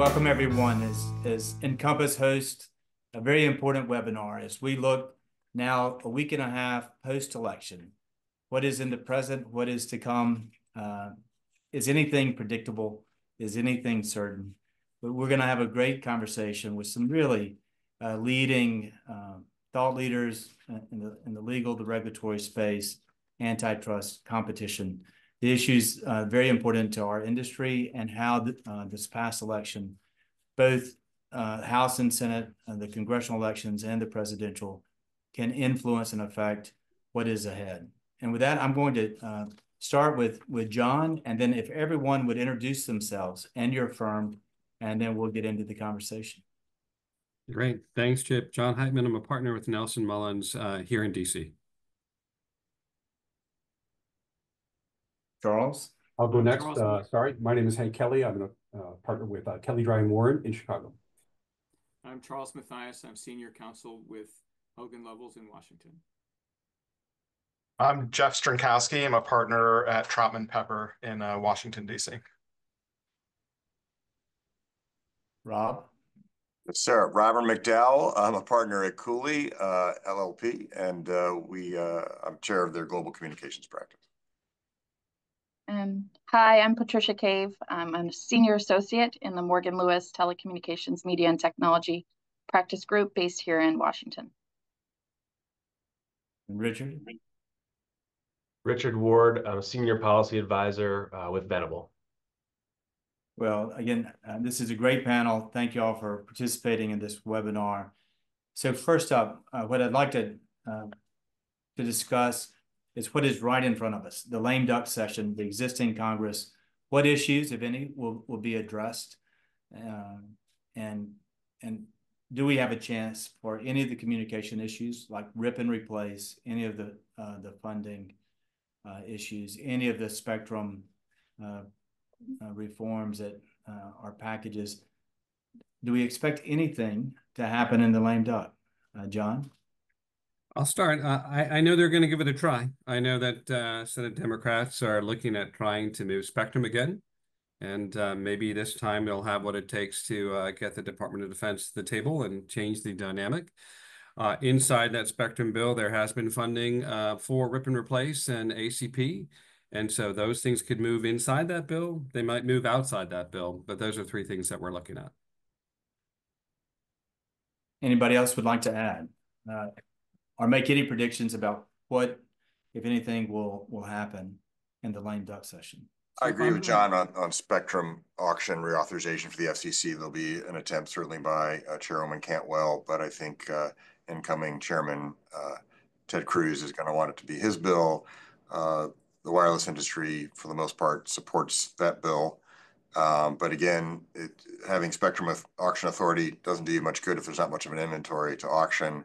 Welcome everyone as INCOMPAS host a very important webinar as we look now a week and a half post-election. What is in the present? What is to come? Is anything predictable? Is anything certain? But we're going to have a great conversation with some really leading thought leaders in the legal, the regulatory space, antitrust, competition. The issues very important to our industry and how this past election, both House and Senate, the congressional elections and the presidential, can influence and affect what is ahead. And with that, I'm going to start with John, and then if everyone would introduce themselves and your firm, and then we'll get into the conversation. Great. Thanks, Chip. John Heitmann. I'm a partner with Nelson Mullins here in DC. Charles? I'll go next. Sorry, my name is Kelley. I'm a partner with Kelley, Drye, and Warren in Chicago. I'm Charles Mathias. I'm senior counsel with Hogan, Lovells in Washington. I'm Jeff Strenkowski. I'm a partner at Troutman Pepper in Washington, D.C. Rob? Yes, sir. Robert McDowell. I'm a partner at Cooley, LLP, and I'm chair of their global communications practice. Hi, I'm Patricia Cave. I'm a senior associate in the Morgan Lewis Telecommunications Media and Technology practice group based here in Washington. Richard? Richard Ward. I'm a senior policy advisor with Venable. Well, again, this is a great panel. Thank you all for participating in this webinar. So first up, what I'd like to discuss is what is right in front of us, the lame duck session, the existing Congress, what issues, if any, will be addressed, and do we have a chance for any of the communication issues like rip and replace, any of the funding issues, any of the spectrum reforms that are packages? Do we expect anything to happen in the lame duck? John? I'll start. I know they're going to give it a try. I know that Senate Democrats are looking at trying to move spectrum again. And maybe this time they'll have what it takes to get the Department of Defense to the table and change the dynamic. Inside that spectrum bill, there has been funding for rip and replace and ACP. And so those things could move inside that bill. They might move outside that bill. But those are three things that we're looking at. Anybody else would like to add? Or make any predictions about what, if anything, will happen in the lame duck session? I agree with John on spectrum auction reauthorization for the FCC. There'll be an attempt certainly by Chairwoman Cantwell, but I think incoming Chairman Ted Cruz is going to want it to be his bill. The wireless industry, for the most part, supports that bill. But again, having spectrum with auction authority doesn't do you much good if there's not much of an inventory to auction.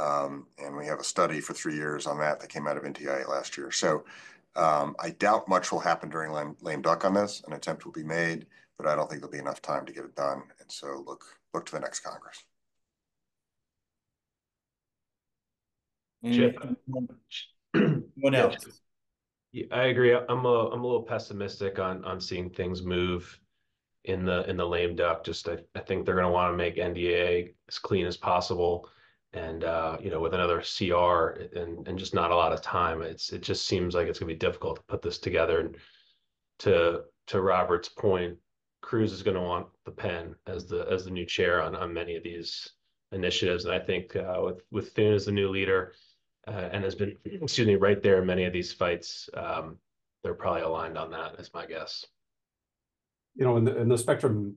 And we have a study for 3 years on that came out of NTIA last year. So I doubt much will happen during lame duck on this. An attempt will be made, but I don't think there'll be enough time to get it done. And so look to the next Congress. What else? Yeah, I agree. I'm a little pessimistic on seeing things move in the lame duck. Just I think they're going to want to make NDA as clean as possible. And with another CR and just not a lot of time, it just seems like it's gonna be difficult to put this together. And to Robert's point, Cruz is gonna want the pen as the new chair on many of these initiatives. And I think with Thune as the new leader and has been right there in many of these fights, they're probably aligned on that, is my guess. In the spectrum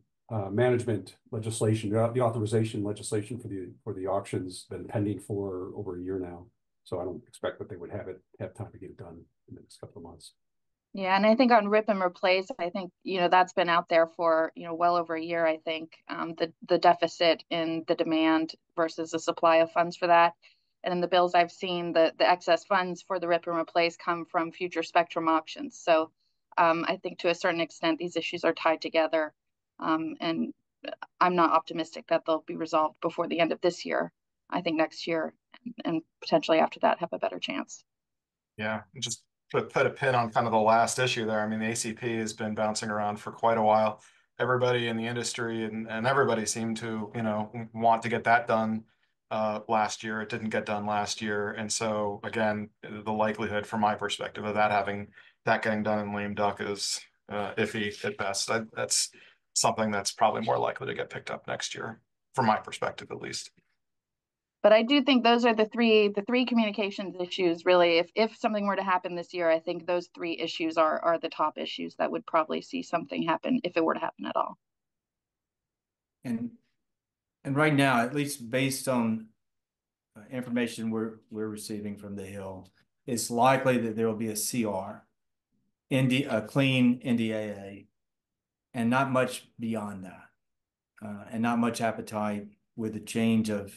management legislation, the authorization legislation for the auctions been pending for over a year now. So I don't expect that they would have time to get it done in the next couple of months. Yeah, and I think on rip and replace, I think that's been out there for well over a year. I think the deficit in the demand versus the supply of funds for that, and in the bills I've seen, the excess funds for the rip and replace come from future spectrum auctions. So I think to a certain extent these issues are tied together. And I'm not optimistic that they'll be resolved before the end of this year. I think next year and potentially after that have a better chance. Yeah, just put a pin on kind of the last issue there. I mean, the ACP has been bouncing around for quite a while. everybody in the industry and everybody seemed to, want to get that done last year. It didn't get done last year. And so again, the likelihood from my perspective of that getting done in lame duck is iffy at best. That's something that's probably more likely to get picked up next year, from my perspective at least. But I do think those are the three communications issues, really. If something were to happen this year, I think those three issues are the top issues that would probably see something happen if it were to happen at all. And right now, at least based on information we're receiving from the Hill, it's likely that there will be a CR, a clean NDAA, and not much beyond that, and not much appetite with the change of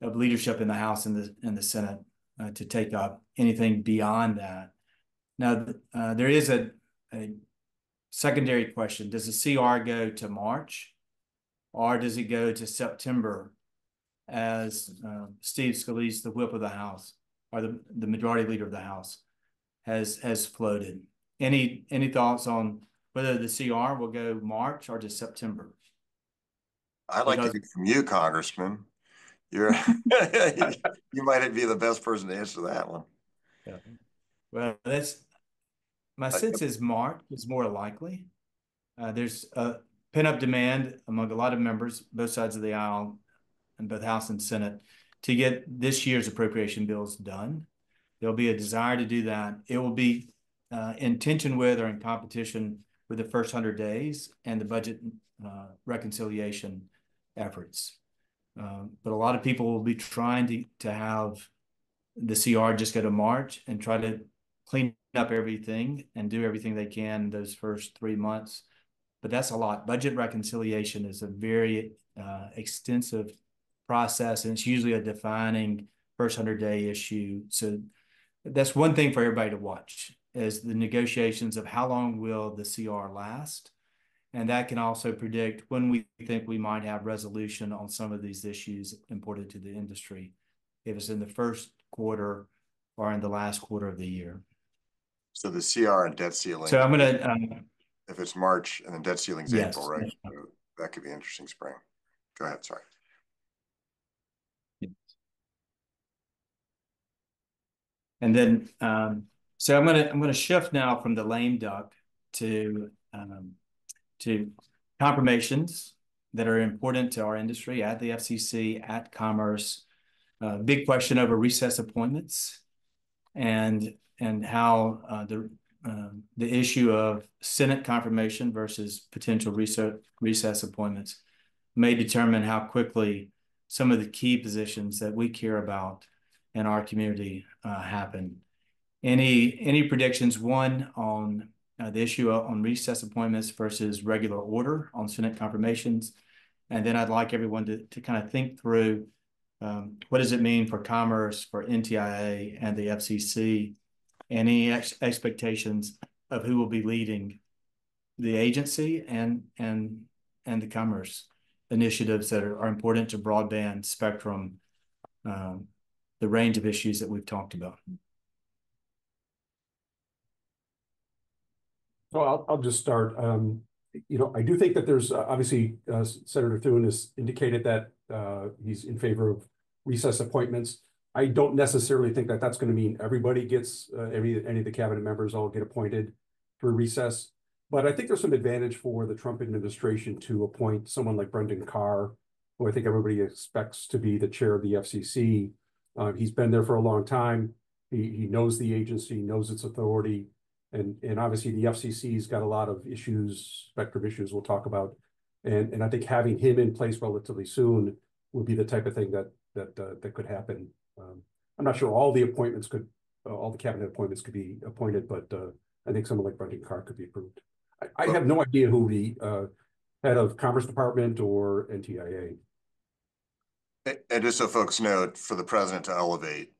leadership in the House and the Senate to take up anything beyond that. Now, there is a secondary question. Does the CR go to March, or does it go to September as Steve Scalise, the whip of the House, or the majority leader of the House, has floated? Any thoughts on whether the CR will go March or to September? I'd like to hear from you, Congressman. You might be the best person to answer that one. Yeah. Well, my sense is March is more likely. There's a pent-up demand among a lot of members, both sides of the aisle, in both House and Senate, to get this year's appropriation bills done. There'll be a desire to do that. It will be in tension with or in competition with the first 100 days and the budget reconciliation efforts. But a lot of people will be trying to have the CR just go to March and try to clean up everything and do everything they can those first 3 months. But that's a lot. Budget reconciliation is a very extensive process, and it's usually a defining first 100-day issue. So that's one thing for everybody to watch, is the negotiations of how long will the CR last. And that can also predict when we think we might have resolution on some of these issues important to the industry, if it's in the first quarter or in the last quarter of the year. So the CR and debt ceiling. So I'm going to... if it's March and then debt ceiling's yes, April, right? So that could be interesting spring. Go ahead, sorry. And then, so I'm going to shift now from the lame duck to confirmations that are important to our industry at the FCC, at Commerce. Big question over recess appointments and how the issue of Senate confirmation versus potential recess appointments may determine how quickly some of the key positions that we care about in our community happen. Any predictions, one, on the issue on recess appointments versus regular order on Senate confirmations? And then I'd like everyone to kind of think through what does it mean for Commerce, for NTIA, and the FCC, and any expectations of who will be leading the agency and the Commerce initiatives that are important to broadband spectrum, the range of issues that we've talked about. So I'll just start. I do think that there's obviously Senator Thune has indicated that he's in favor of recess appointments. I don't necessarily think that that's going to mean everybody gets, any of the cabinet members all get appointed through recess. But I think there's some advantage for the Trump administration to appoint someone like Brendan Carr, who I think everybody expects to be the chair of the FCC. He's been there for a long time. He knows the agency, knows its authority. And obviously the FCC's got a lot of issues, spectrum issues we'll talk about. And I think having him in place relatively soon would be the type of thing that could happen. I'm not sure all the cabinet appointments could be appointed, but I think someone like Brendan Carr could be approved. I have no idea who the head of Commerce Department or NTIA. And just so folks know, for the president to elevate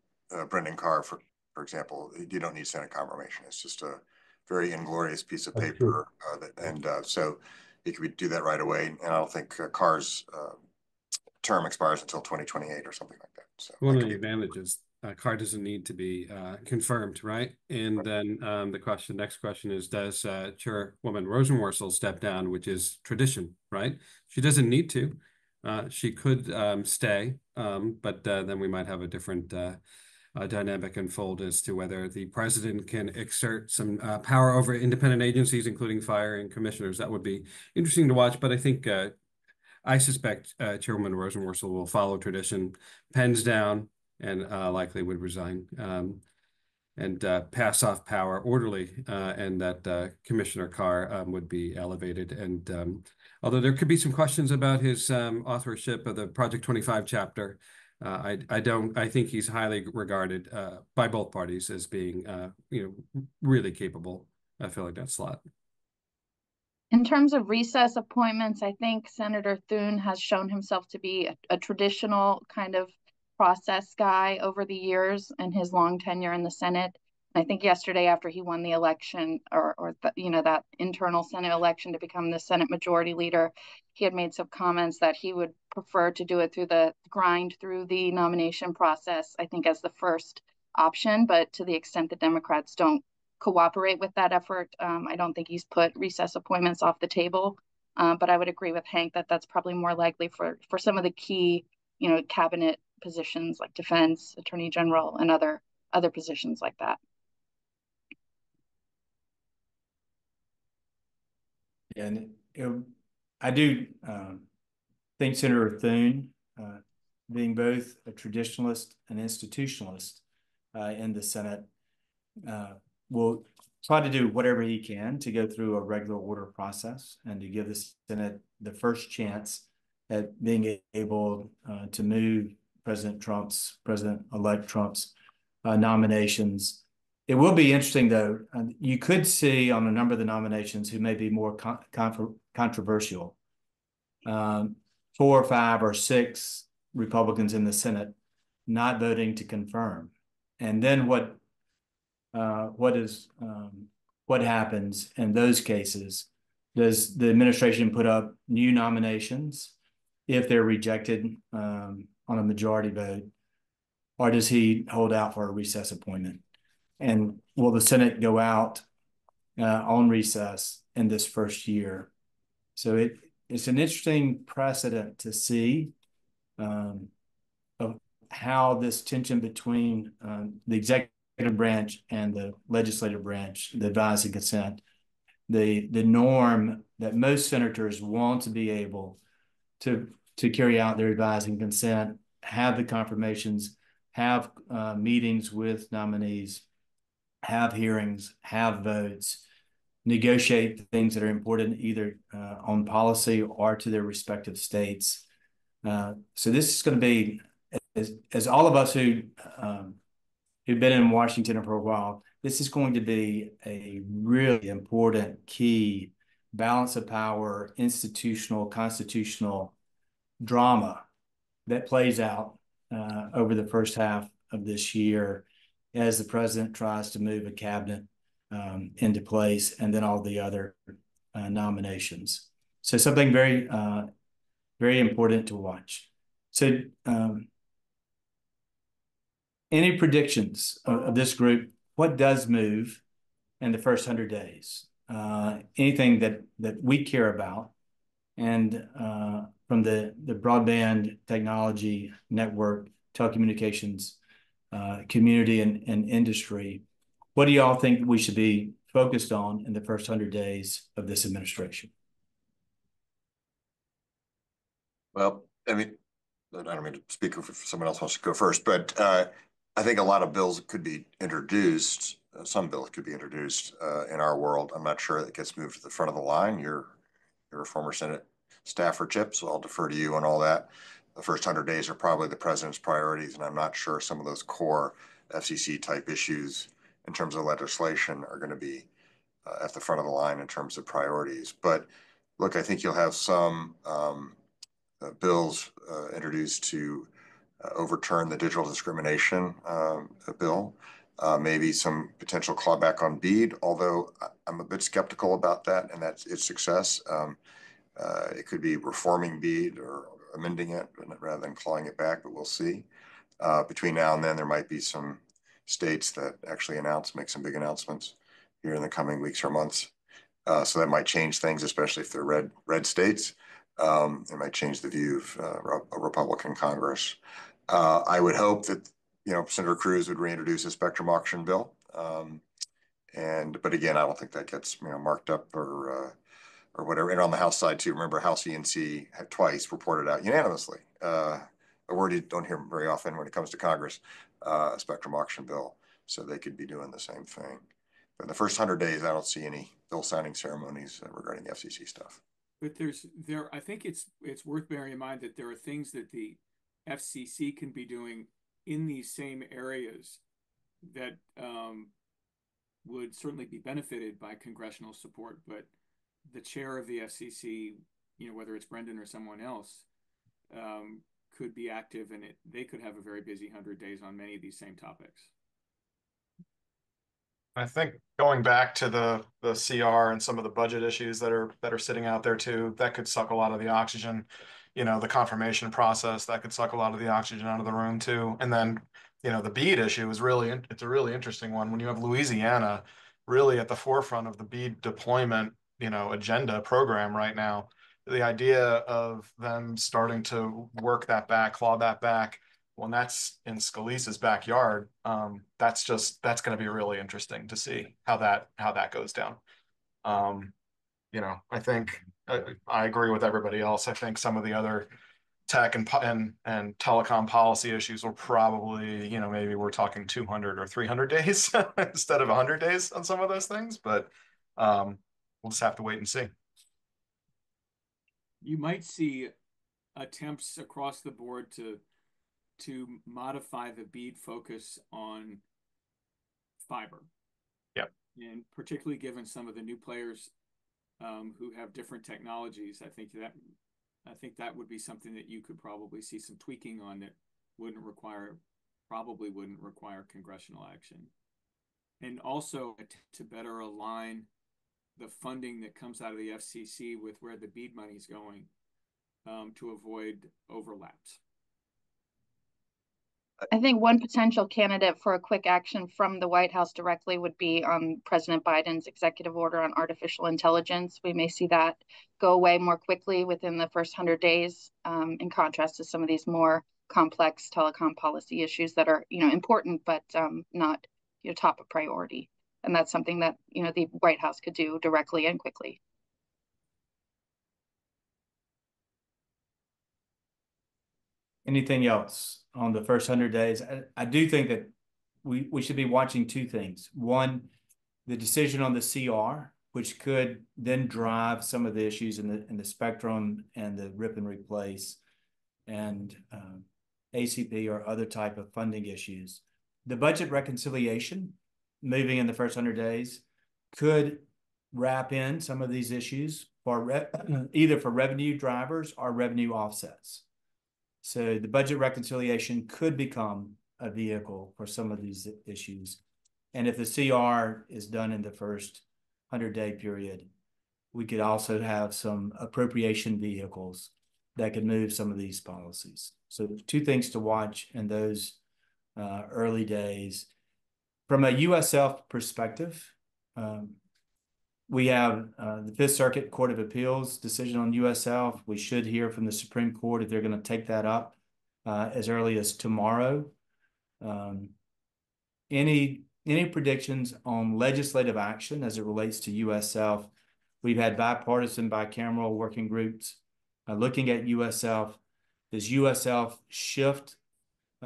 Brendan Carr, for example, you don't need Senate confirmation. It's just a very inglorious piece of paper. So he could do that right away. And I don't think Carr's term expires until 2028 or something like that. So one of the advantages car doesn't need to be confirmed, right? And then the next question is, does Chairwoman Rosenworcel step down, which is tradition, right? She doesn't need to. She could stay, but then we might have a different dynamic unfold as to whether the president can exert some power over independent agencies, including firing commissioners. That would be interesting to watch, but I think I suspect Chairwoman Rosenworcel will follow tradition, pens down, and likely would resign and pass off power orderly, and that Commissioner Carr would be elevated. And although there could be some questions about his authorship of the Project 25 chapter, I think he's highly regarded by both parties as being really capable of filling that slot. In terms of recess appointments, I think Senator Thune has shown himself to be a traditional kind of process guy over the years and his long tenure in the Senate. I think yesterday, after he won the election, that internal Senate election to become the Senate Majority Leader, he had made some comments that he would prefer to do it through the nomination process, I think, as the first option. But to the extent the Democrats don't cooperate with that effort, I don't think he's put recess appointments off the table. But I would agree with Hank that that's probably more likely for some of the key, cabinet positions like defense, attorney general, and other positions like that. And I do think Senator Thune, being both a traditionalist and institutionalist in the Senate, will try to do whatever he can to go through a regular order process and to give the Senate the first chance at being able to move President-elect Trump's nominations. It will be interesting, though. You could see on a number of the nominations who may be more controversial. 4 or 5 or 6 Republicans in the Senate not voting to confirm, and then what happens in those cases? Does the administration put up new nominations if they're rejected on a majority vote, or does he hold out for a recess appointment? And will the Senate go out on recess in this first year? So it's an interesting precedent to see of how this tension between the executive branch and the legislative branch, the advise and consent, the norm that most senators want to be able to carry out their advise and consent, have the confirmations, have meetings with nominees, have hearings, have votes, negotiate things that are important either on policy or to their respective states. So this is going to be, as all of us who've been in Washington for a while, this is going to be a really important key balance of power, institutional, constitutional drama that plays out over the first half of this year as the president tries to move a cabinet into place, and then all the other nominations. So something very, very important to watch. So any predictions of this group? What does move in the first 100 days? Anything that we care about, and from the broadband technology network, telecommunications community and industry, what do y'all think we should be focused on in the first 100 days of this administration? Well, I mean, I don't mean to speak if someone else wants to go first, but I think a lot of bills could be introduced. Some bills could be introduced in our world. I'm not sure it gets moved to the front of the line. You're a former Senate staffer, Chip, so I'll defer to you on all that. The first 100 days are probably the president's priorities, and I'm not sure some of those core FCC type issues in terms of legislation are going to be at the front of the line in terms of priorities. But look, I think you'll have some bills introduced to overturn the digital discrimination bill, maybe some potential clawback on BEAD, although I'm a bit skeptical about that and that's its success. It could be reforming BEAD or amending it rather than clawing it back, but we'll see. Between now and then, there might be some states that actually make some big announcements here in the coming weeks or months. So that might change things, especially if they're red states. It might change the view of a Republican Congress. I would hope that Senator Cruz would reintroduce a spectrum auction bill. But again, I don't think that gets marked up or whatever. And on the House side too, remember House ENC had twice reported out unanimously a word you don't hear very often when it comes to Congress, a spectrum auction bill. So they could be doing the same thing. But in the first 100 days, I don't see any bill signing ceremonies regarding the FCC stuff. But I think it's worth bearing in mind that there are things that the FCC can be doing in these same areas that would certainly be benefited by congressional support. But the chair of the FCC, whether it's Brendan or someone else, could be active, and they could have a very busy 100 days on many of these same topics. I think going back to the CR and some of the budget issues that are sitting out there too, that could suck a lot of the oxygen, the confirmation process, that could suck a lot of the oxygen out of the room too. And then, the BEAD issue is it's a really interesting one when you have Louisiana really at the forefront of the BEAD deployment, agenda program right now. The idea of them starting to work that back, claw that back, when that's in Scalise's backyard, that's going to be really interesting to see how that goes down. I think I agree with everybody else. I think some of the other tech and telecom policy issues will probably, maybe we're talking 200 or 300 days instead of 100 days on some of those things, but we'll just have to wait and see. You might see attempts across the board to modify the BEAD focus on fiber. Yep. And particularly given some of the new players who have different technologies, I think that would be something that you could probably see some tweaking on that probably wouldn't require congressional action. And also to better align the funding that comes out of the FCC with where the BEAD money is going to avoid overlaps. I think one potential candidate for a quick action from the White House directly would be on President Biden's executive order on artificial intelligence. We may see that go away more quickly within the first 100 days, in contrast to some of these more complex telecom policy issues that are, important, but not top of priority. And that's something that, the White House could do directly and quickly. Anything else on the first 100 days? I do think that we should be watching two things. One, the decision on the CR, which could then drive some of the issues in the spectrum and the rip and replace and ACP or other type of funding issues. The budget reconciliation moving in the first 100 days could wrap in some of these issues for either for revenue drivers or revenue offsets. So the budget reconciliation could become a vehicle for some of these issues. And if the CR is done in the first 100-day period, we could also have some appropriation vehicles that could move some of these policies. So two things to watch in those early days. From a USF perspective, we have the Fifth Circuit Court of Appeals decision on USF. We should hear from the Supreme Court if they're going to take that up as early as tomorrow. Any predictions on legislative action as it relates to USF? We've had bipartisan, bicameral working groups looking at USF. Does USF shift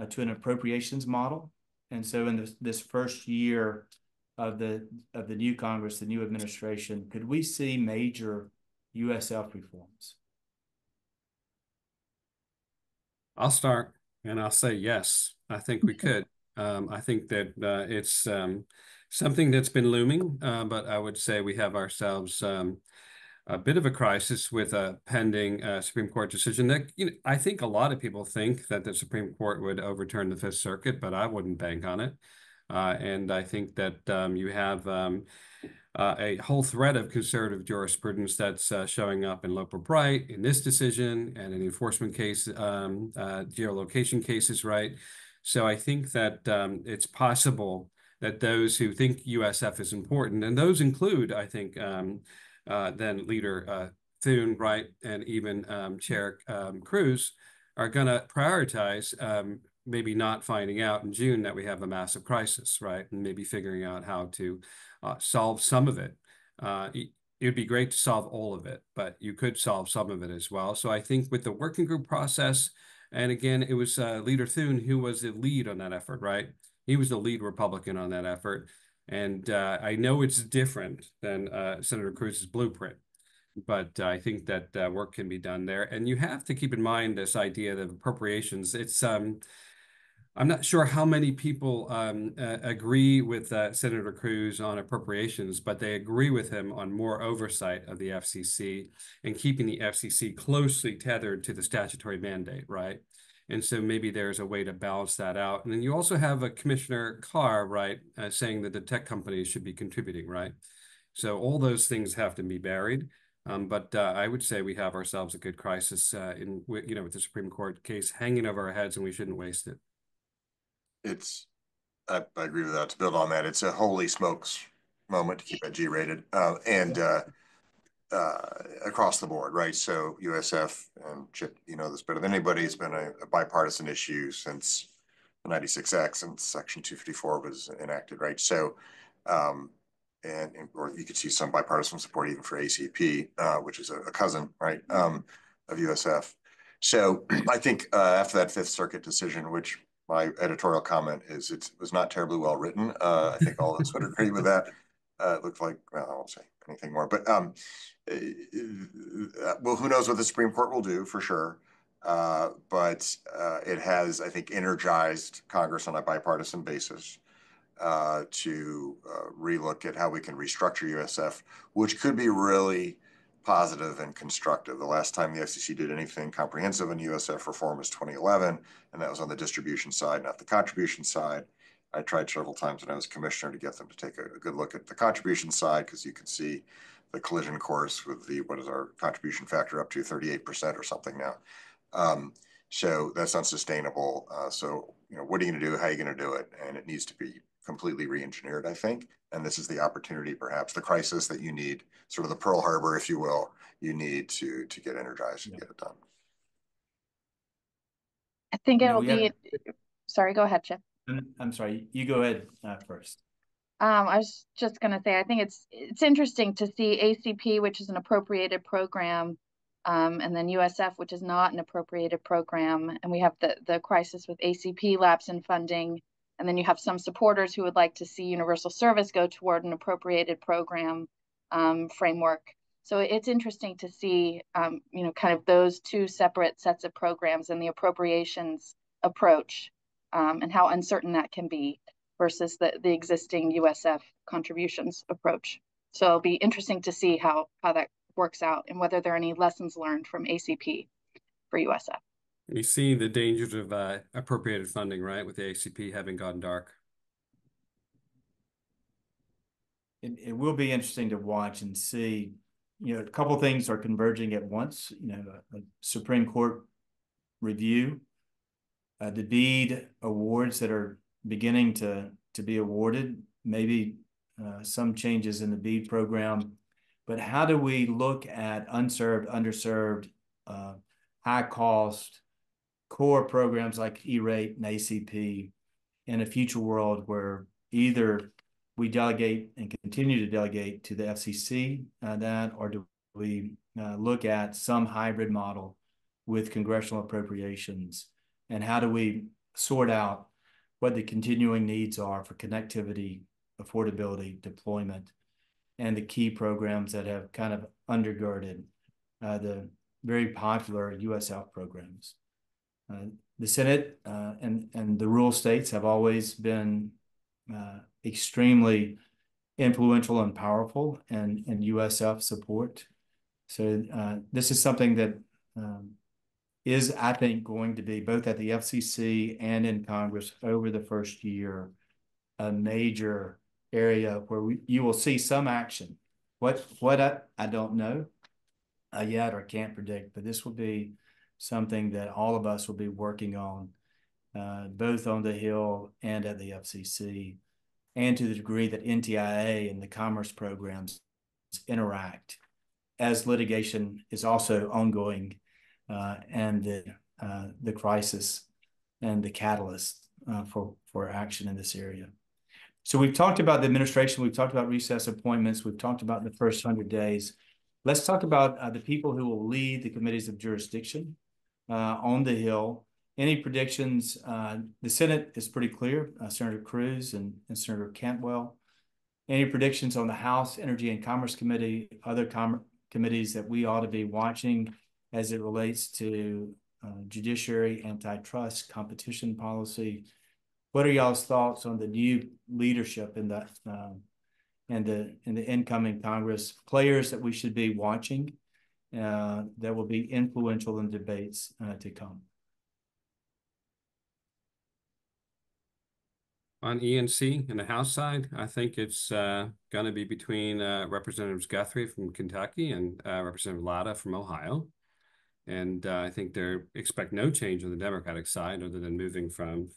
to an appropriations model? And so in this first year of the new Congress, the new administration, could we see major USF reforms? I'll start and I'll say yes. I think we could. I think that it's something that's been looming, but I would say we have ourselves a bit of a crisis with a pending Supreme Court decision that I think a lot of people think that the Supreme Court would overturn the Fifth Circuit, but I wouldn't bank on it. And I think that you have a whole thread of conservative jurisprudence that's showing up in Loper Bright, in this decision, and in enforcement case, geolocation cases, right? So I think that it's possible that those who think USF is important, and those include, I think, then Leader Thune, right, and even Chair Cruz, are going to prioritize maybe not finding out in June that we have a massive crisis, right, and maybe figuring out how to solve some of it. It would be great to solve all of it, but you could solve some of it as well. So I think with the working group process, and again, it was Leader Thune who was the lead on that effort, right? He was the lead Republican on that effort. And I know it's different than Senator Cruz's blueprint, but I think that work can be done there. And you have to keep in mind this idea of appropriations. It's I'm not sure how many people agree with Senator Cruz on appropriations, but they agree with him on more oversight of the FCC and keeping the FCC closely tethered to the statutory mandate, right? And so maybe there's a way to balance that out. And then you also have a Commissioner Carr, right, saying that the tech companies should be contributing, right? So all those things have to be buried. But I would say we have ourselves a good crisis with the Supreme Court case hanging over our heads, and we shouldn't waste it. I agree with that. To build on that, it's a holy smokes moment to keep it G-rated, and across the board, right? So USF, and Chip, you know this better than anybody, it's been a bipartisan issue since the 96X and Section 254 was enacted, right? So, or you could see some bipartisan support even for ACP, which is a cousin, right, of USF. So I think after that Fifth Circuit decision, which my editorial comment is it was not terribly well written. I think all of us would agree with that. It looked like, well, I won't say anything more, but well, who knows what the Supreme Court will do for sure. But it has, I think, energized Congress on a bipartisan basis to relook at how we can restructure USF, which could be really positive and constructive. The last time the FCC did anything comprehensive in USF reform was 2011, and that was on the distribution side, not the contribution side. I tried several times when I was commissioner to get them to take a good look at the contribution side, because you can see the collision course with what is our contribution factor up to 38% or something now. So that's unsustainable. So, what are you going to do? How are you going to do it? And it needs to be completely re-engineered, I think. And this is the opportunity, perhaps the crisis that you need, sort of the Pearl Harbor, if you will, you need to get energized and get it done. I think it'll be, sorry, go ahead, Chip. I'm sorry, you go ahead first. I was just going to say, I think it's interesting to see ACP, which is an appropriated program, and then USF, which is not an appropriated program. And we have the crisis with ACP lapse in funding. And then you have some supporters who would like to see universal service go toward an appropriated program framework. So it's interesting to see, kind of those two separate sets of programs and the appropriations approach and how uncertain that can be versus the existing USF contributions approach. So it'll be interesting to see how that works out and whether there are any lessons learned from ACP for USF. You see the dangers of appropriated funding, right, with the ACP having gone dark. It will be interesting to watch and see, a couple of things are converging at once, a Supreme Court review, the BEAD awards that are beginning to be awarded, maybe some changes in the BEAD program, but how do we look at unserved, underserved, high cost, core programs like E-rate and ACP in a future world where either we delegate and continue to delegate to the FCC or do we look at some hybrid model with congressional appropriations, and how do we sort out what the continuing needs are for connectivity, affordability, deployment, and the key programs that have kind of undergirded the very popular USF programs. The Senate and the rural states have always been extremely influential and powerful in USF support. So this is something that is, I think, going to be both at the FCC and in Congress over the first year, a major area where you will see some action. What I don't know yet or can't predict, but this will be something that all of us will be working on both on the Hill and at the FCC, and to the degree that NTIA and the commerce programs interact as litigation is also ongoing, and the crisis and the catalyst for action in this area. So we've talked about the administration, we've talked about recess appointments, we've talked about the first 100 days. Let's talk about the people who will lead the committees of jurisdiction on the Hill. Any predictions? The Senate is pretty clear, Senator Cruz and Senator Cantwell. Any predictions on the House Energy and Commerce Committee, other committees that we ought to be watching as it relates to judiciary, antitrust, competition policy? What are y'all's thoughts on the new leadership in the incoming Congress, players that we should be watching that will be influential in debates to come? On ENC and the House side, I think it's going to be between Representatives Guthrie from Kentucky and Representative Latta from Ohio. And I think they expect no change on the Democratic side other than moving from,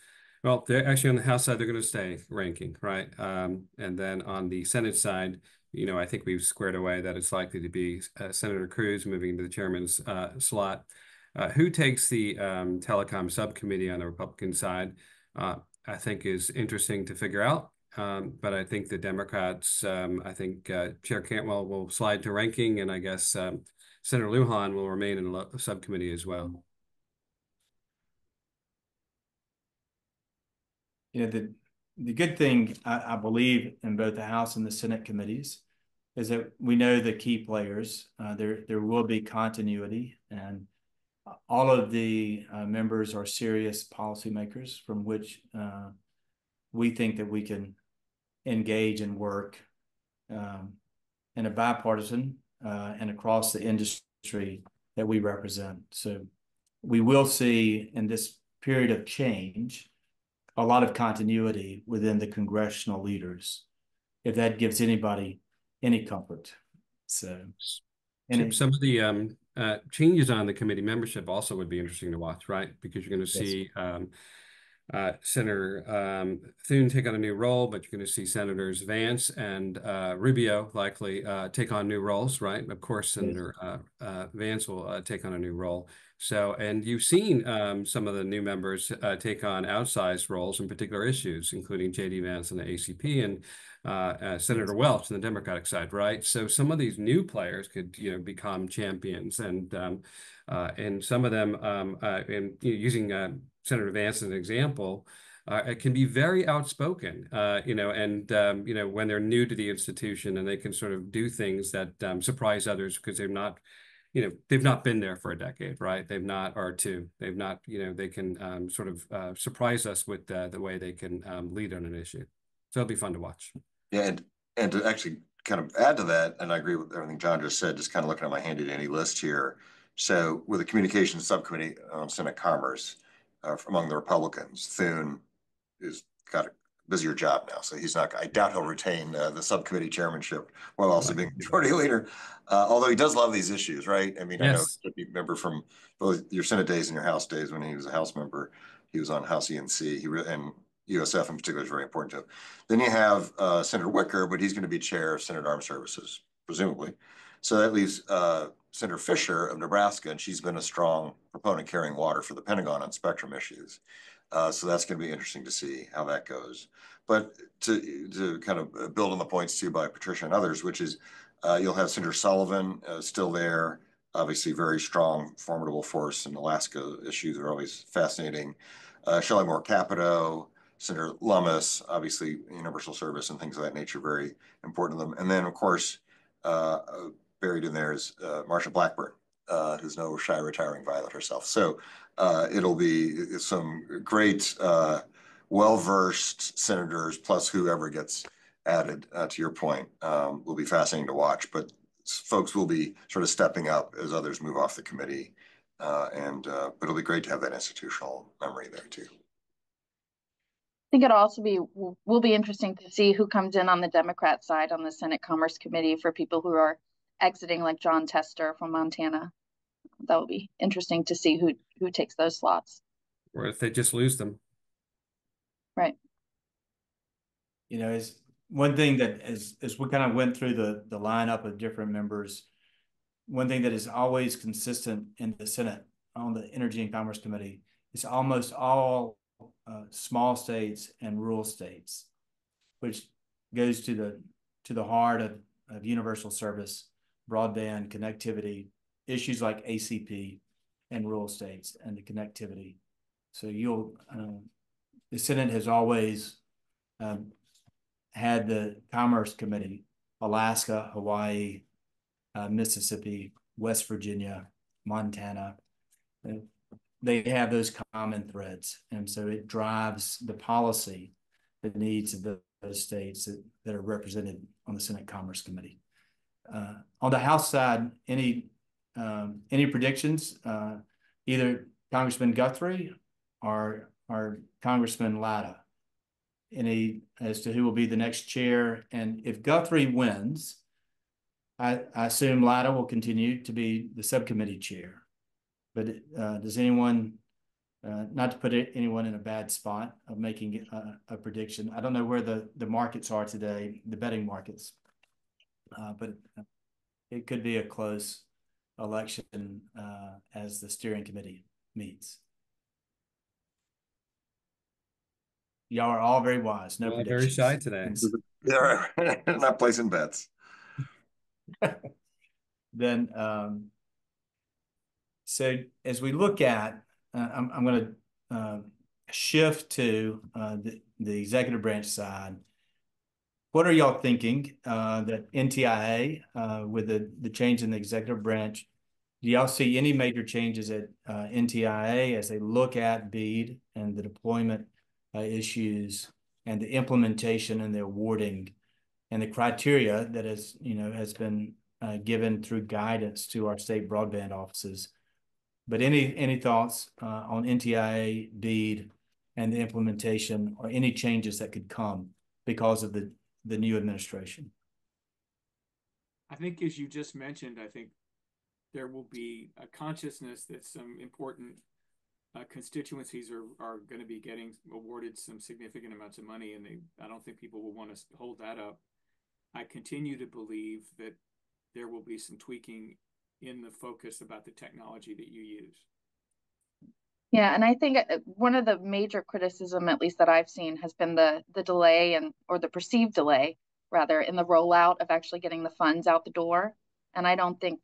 well, they're actually on the House side, they're going to stay ranking, right? And then on the Senate side, you know, I think we've squared away that it's likely to be Senator Cruz moving to the chairman's slot. Who takes the telecom subcommittee on the Republican side? I think is interesting to figure out. But I think the Democrats, I think Chair Cantwell will slide to ranking, and I guess Senator Lujan will remain in the subcommittee as well. Yeah, the good thing, I believe, in both the House and the Senate committees is that we know the key players. There will be continuity, and all of the members are serious policymakers from which we think that we can engage and work in a bipartisan and across the industry that we represent. So we will see in this period of change a lot of continuity within the congressional leaders, if that gives anybody any comfort. So some of the changes on the committee membership also would be interesting to watch, right? Because you're going to see Senator Thune take on a new role, but you're going to see Senators Vance and Rubio likely take on new roles, right? Of course, Senator Vance will take on a new role. So, and you've seen some of the new members take on outsized roles in particular issues, including J.D. Vance on the ACP and Senator Welch on the Democratic side, right? So some of these new players could, you know, become champions, and some of them, using Senator Vance as an example, it can be very outspoken, you know, and you know, when they're new to the institution, and they can sort of do things that surprise others because they're not, you know, they've not been there for a decade, right? They've not, or two, they've not, you know, they can sort of surprise us with the way they can lead on an issue. So it'll be fun to watch. Yeah, and to actually kind of add to that, and I agree with everything John just said, just kind of looking at my handy dandy list here. So with the communications subcommittee on Senate Commerce, among the Republicans, Thune has got a busier job now, so he's not. I doubt he'll retain the subcommittee chairmanship while also being majority leader. Although he does love these issues, right? I mean, yes. I know you remember from both your Senate days and your House days when he was a House member. He was on House ENC. And USF in particular is very important to him. Then you have Senator Wicker, but he's going to be chair of Senate Armed Services, presumably. So that leaves Senator Fisher of Nebraska, and she's been a strong proponent carrying water for the Pentagon on spectrum issues. So that's going to be interesting to see how that goes. But to kind of build on the points too by Patricia and others, which is you'll have Senator Sullivan still there, obviously very strong, formidable force, and Alaska issues are always fascinating. Shelley Moore Capito, Senator Lummis, obviously universal service and things of that nature, very important to them. And then, of course, buried in there is Marsha Blackburn, who's no shy retiring Violet herself. So it'll be some great, well-versed senators, plus whoever gets added, to your point, will be fascinating to watch. But folks will be sort of stepping up as others move off the committee. But it'll be great to have that institutional memory there, too. I think it'll also will be interesting to see who comes in on the Democrat side on the Senate Commerce Committee for people who are exiting, like John Tester from Montana. That will be interesting to see who takes those slots. Or if they just lose them, Right. You know, is one thing that as we kind of went through the lineup of different members, one thing that is always consistent in the Senate on the Energy and Commerce Committee is almost all small states and rural states, which goes to the heart of universal service, broadband connectivity, issues like ACP and rural states and the connectivity. So the Senate has always had the Commerce Committee, Alaska, Hawaii, Mississippi, West Virginia, Montana. They have those common threads. And so it drives the policy, the needs of those states that are represented on the Senate Commerce Committee. On the House side, any predictions? Either Congressman Guthrie or Congressman Latta? Any as to who will be the next chair? And if Guthrie wins, I assume Latta will continue to be the subcommittee chair. But does anyone, not to put anyone in a bad spot of making a prediction, I don't know where the markets are today, the betting markets, but it could be a close election as the steering committee meets. Y'all are all very wise. No predictions. Very shy today. Yeah, not placing bets. Then, so as we look at, I'm going to shift to the executive branch side. What are y'all thinking that NTIA with the change in the executive branch? Do y'all see any major changes at NTIA as they look at BEAD and the deployment issues and the implementation and the awarding and the criteria that has been given through guidance to our state broadband offices? But any thoughts on NTIA, BEAD, and the implementation, or any changes that could come because of the new administration? I think, as you just mentioned, I think there will be a consciousness that some important constituencies are going to be getting awarded some significant amounts of money, and I don't think people will want to hold that up. I continue to believe that there will be some tweaking in the focus about the technology that you use. Yeah, and I think one of the major criticism, at least that I've seen, has been the delay or the perceived delay, rather, in the rollout of actually getting the funds out the door. And I don't think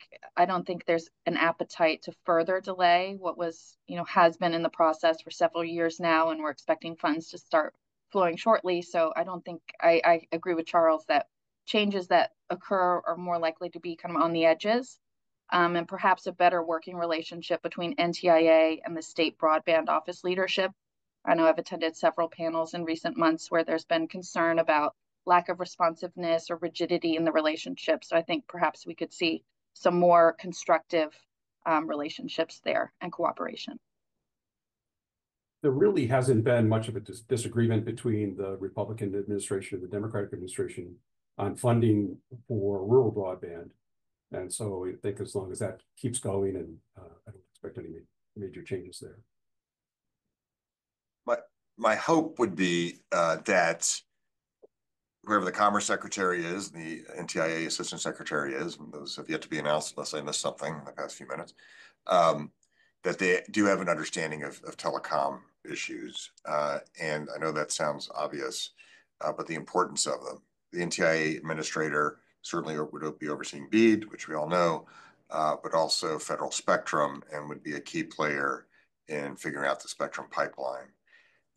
there's an appetite to further delay what has been in the process for several years now, and we're expecting funds to start flowing shortly. So I don't think I agree with Charles that changes that occur are more likely to be kind of on the edges, and perhaps a better working relationship between NTIA and the state broadband office leadership. I know I've attended several panels in recent months where there's been concern about lack of responsiveness or rigidity in the relationship. So I think perhaps we could see some more constructive relationships there and cooperation. There really hasn't been much of a disagreement between the Republican administration and the Democratic administration on funding for rural broadband. And so I think as long as that keeps going, and I don't expect any major changes there. My hope would be that whoever the Commerce Secretary is, the NTIA Assistant Secretary is, and those have yet to be announced unless I missed something in the past few minutes, that they do have an understanding of telecom issues. And I know that sounds obvious, but the importance of them. The NTIA administrator certainly would be overseeing BEAD, which we all know, but also federal spectrum, and would be a key player in figuring out the spectrum pipeline.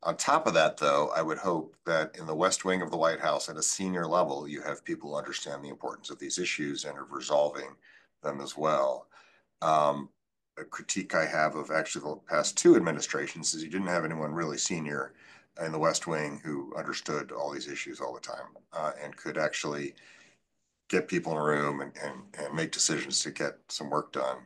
On top of that, though, I would hope that in the West Wing of the White House at a senior level, you have people who understand the importance of these issues and of resolving them as well. A critique I have of actually the past two administrations is you didn't have anyone really senior in the West Wing who understood all these issues all the time and could actually get people in a room and make decisions to get some work done.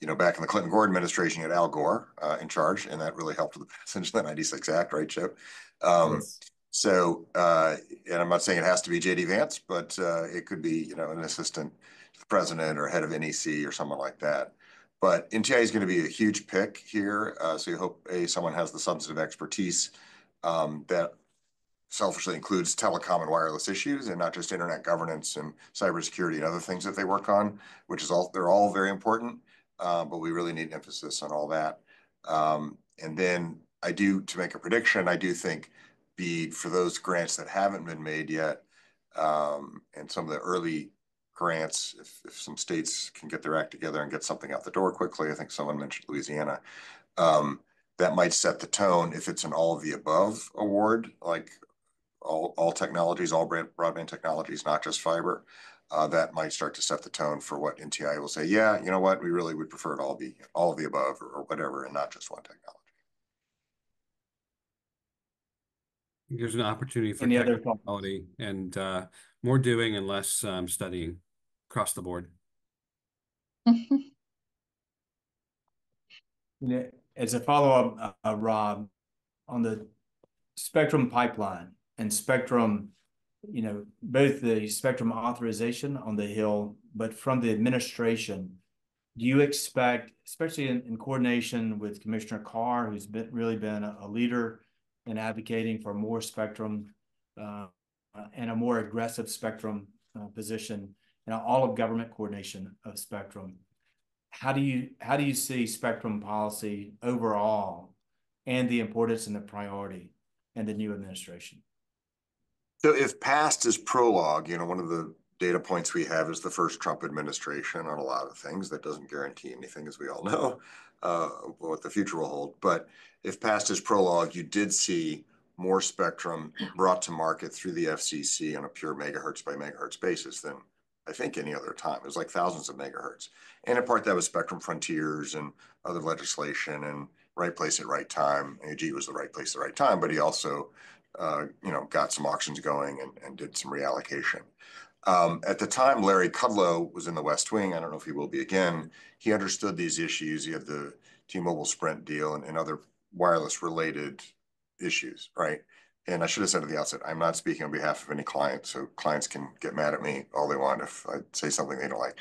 You know, back in the Clinton-Gore administration, you had Al Gore in charge, and that really helped with the passage of the 96 Act, right, Chip? Yes. So, and I'm not saying it has to be J.D. Vance, but it could be, an assistant to the president or head of NEC or someone like that. But NTIA is going to be a huge pick here. So you hope, someone has the substantive expertise that selfishly includes telecom and wireless issues and not just internet governance and cybersecurity and other things that they work on, which is they're all very important, but we really need emphasis on all that. And then to make a prediction, I do think for those grants that haven't been made yet, and some of the early grants, if some states can get their act together and get something out the door quickly, I think someone mentioned Louisiana, that might set the tone if it's an all of the above award, like all technologies, all broadband technologies, not just fiber. That might start to set the tone for what NTIA will say. Yeah, you know what? We really would prefer it all be all of the above or whatever, and not just one technology. There's an opportunity for Any other quality and more doing and less studying across the board. As a follow-up, Rob, on the spectrum pipeline and spectrum, both the spectrum authorization on the Hill, but from the administration, do you expect, especially in coordination with Commissioner Carr, who's really been a leader in advocating for more spectrum and a more aggressive spectrum position, and all of government coordination of spectrum, how do you see spectrum policy overall and the importance and the priority in the new administration? So if past is prologue, one of the data points we have is the first Trump administration on a lot of things. That doesn't guarantee anything, as we all know, what the future will hold. But if past is prologue, you did see more spectrum brought to market through the FCC on a pure megahertz by megahertz basis than I think any other time. It was like thousands of megahertz. And in part, that was Spectrum Frontiers and other legislation and right place at right time. AG was the right place at the right time, but he also got some auctions going and did some reallocation. At the time, Larry Kudlow was in the West Wing. I don't know if he will be again. He understood these issues. He had the T-Mobile Sprint deal and other wireless related issues, right? And I should have said at the outset, I'm not speaking on behalf of any client, so clients can get mad at me all they want if I say something they don't like.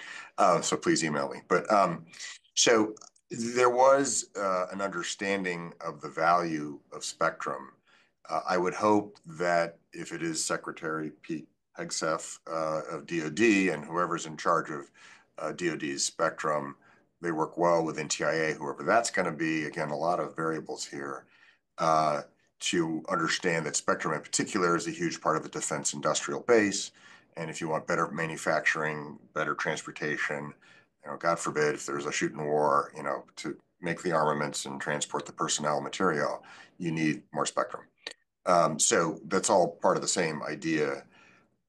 So please email me. But so there was an understanding of the value of spectrum. I would hope that if it is Secretary Pete Hegseth of DOD and whoever's in charge of DOD's spectrum, they work well with NTIA, whoever that's going to be. Again, a lot of variables here to understand that spectrum in particular is a huge part of the defense industrial base. And if you want better manufacturing, better transportation, God forbid, if there's a shooting war, to make the armaments and transport the personnel material, you need more spectrum. So that's all part of the same idea.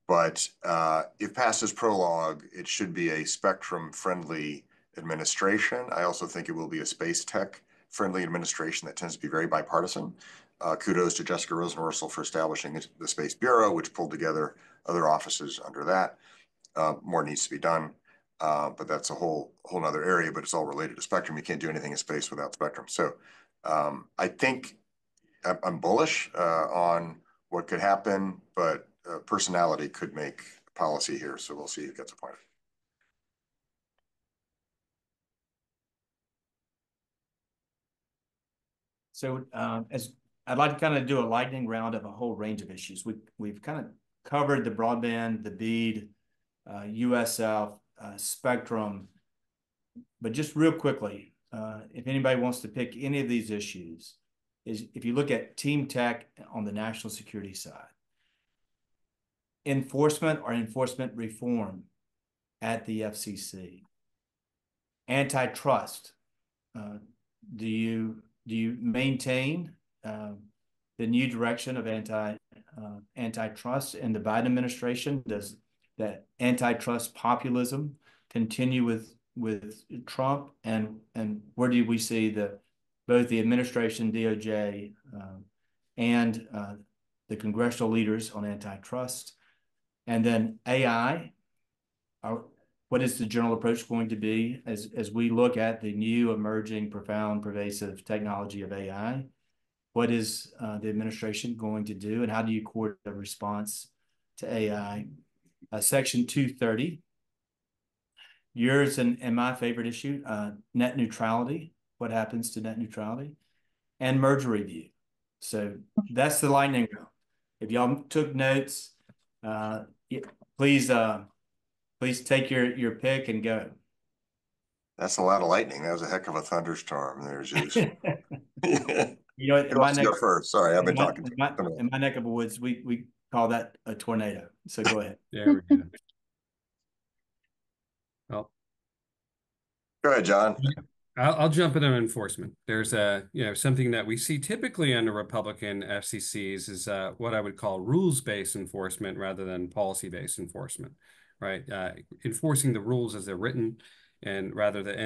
But if past is prologue, it should be a spectrum-friendly administration. I also think it will be a space tech-friendly administration that tends to be very bipartisan. Kudos to Jessica Rosenworcel for establishing the Space Bureau, which pulled together other offices under that. More needs to be done, but that's a whole other area, but it's all related to spectrum. You can't do anything in space without spectrum. So I think I'm bullish on what could happen, but personality could make policy here. So we'll see who gets appointed. So as I'd like to kind of do a lightning round of a whole range of issues. We've kind of covered the broadband, the BEAD, USF, spectrum, but just real quickly, if anybody wants to pick any of these issues, if you look at team tech on the national security side, enforcement or enforcement reform at the FCC, antitrust, do you maintain the new direction of antitrust in the Biden administration? Does that antitrust populism continue with Trump? And where do we see both the administration, DOJ, and the congressional leaders on antitrust? And then AI, what is the general approach going to be as we look at the new emerging, profound, pervasive technology of AI? What is the administration going to do, and how do you coordinate a response to AI? Section 230, yours and my favorite issue, net neutrality. What happens to net neutrality? And merger review. So that's the lightning round. if y'all took notes, please take your pick and go. That's a lot of lightning. That was a heck of a thunderstorm. There's just You know, in my neck, go first. Sorry, I've been talking. In my neck of the woods, we call that a tornado. So go ahead. There we go. Well, go ahead, John. I'll jump into enforcement. There's something that we see typically under Republican FCCs is what I would call rules-based enforcement rather than policy-based enforcement, right? Enforcing the rules as they're written, and